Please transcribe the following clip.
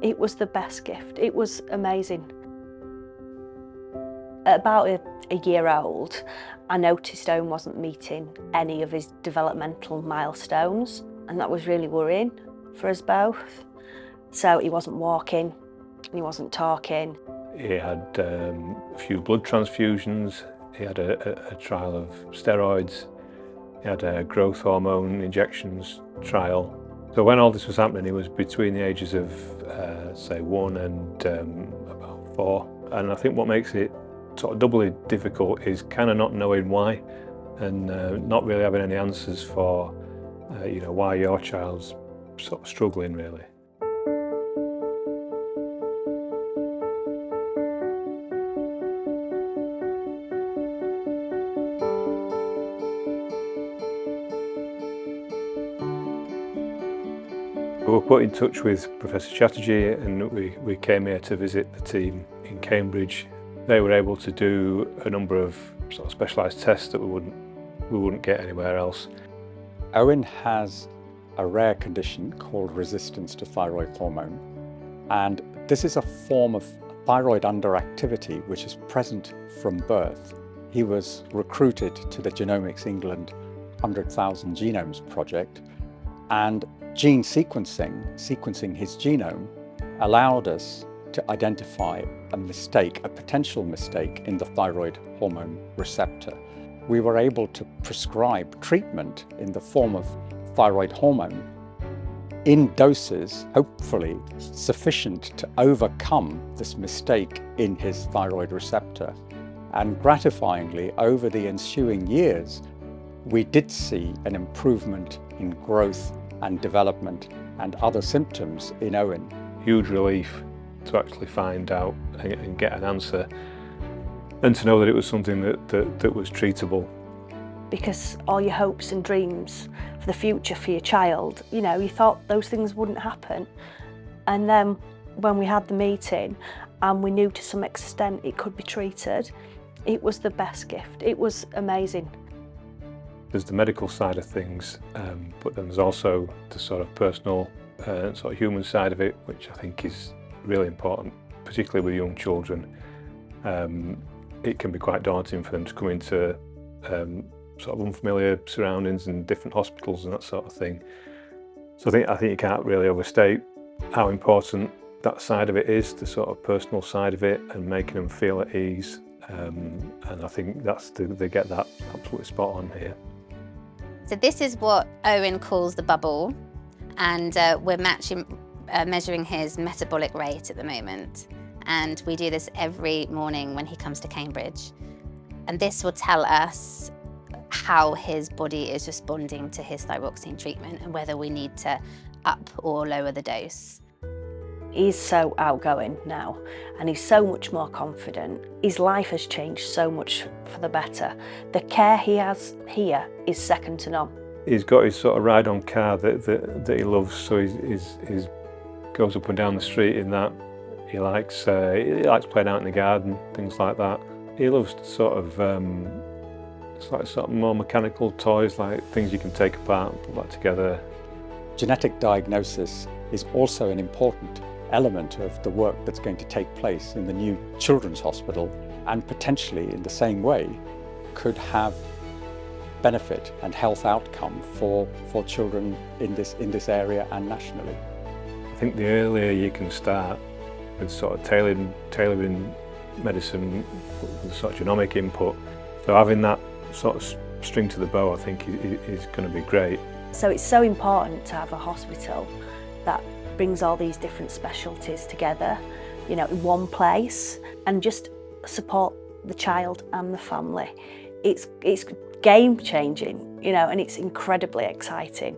It was the best gift. It was amazing. At about a year old, I noticed Owen wasn't meeting any of his developmental milestones, and that was really worrying for us both. So he wasn't walking, he wasn't talking. He had a few blood transfusions, he had a trial of steroids, he had a growth hormone injections trial. So when all this was happening, he was between the ages of, say, 1 and about 4. And I think what makes it sort of doubly difficult is kind of not knowing why, and not really having any answers for, why your child's sort of struggling, really. We were put in touch with Professor Chatterjee, and we came here to visit the team in Cambridge. They were able to do a number of sort of specialised tests that we wouldn't get anywhere else. Owen has a rare condition called resistance to thyroid hormone, and this is a form of thyroid underactivity which is present from birth. He was recruited to the Genomics England 100,000 Genomes Project, and gene sequencing his genome, allowed us to identify a potential mistake in the thyroid hormone receptor. We were able to prescribe treatment in the form of thyroid hormone in doses hopefully sufficient to overcome this mistake in his thyroid receptor. And gratifyingly, over the ensuing years, we did see an improvement in growth and development and other symptoms in Owen. Huge relief to actually find out and get an answer, and to know that it was something that was treatable. Because all your hopes and dreams for the future for your child, you thought those things wouldn't happen. And then when we had the meeting and we knew to some extent it could be treated, it was the best gift. It was amazing. There's the medical side of things, but then there's also the sort of personal, sort of human side of it, which I think is really important, particularly with young children. It can be quite daunting for them to come into sort of unfamiliar surroundings and different hospitals and that sort of thing. So I think you can't really overstate how important that side of it is, the sort of personal side of it, and making them feel at ease. And I think they get that absolutely spot on here. So this is what Owen calls the bubble, and we're measuring his metabolic rate at the moment. And we do this every morning when he comes to Cambridge. And this will tell us how his body is responding to his thyroxine treatment and whether we need to up or lower the dose. He's so outgoing now, and he's so much more confident. His life has changed so much for the better. The care he has here is second to none. He's got his sort of ride-on car that he loves, so he goes up and down the street in that. He likes playing out in the garden, things like that. He loves sort of more mechanical toys, like things you can take apart and put back together. Genetic diagnosis is also an important element of the work that's going to take place in the new children's hospital, and potentially in the same way could have benefit and health outcome for children in this area and nationally. I think the earlier you can start with sort of tailoring medicine with sort of genomic input, so having that sort of string to the bow, I think is going to be great. So it's so important to have a hospital that brings all these different specialties together, in one place, and just support the child and the family. It's game changing, and it's incredibly exciting.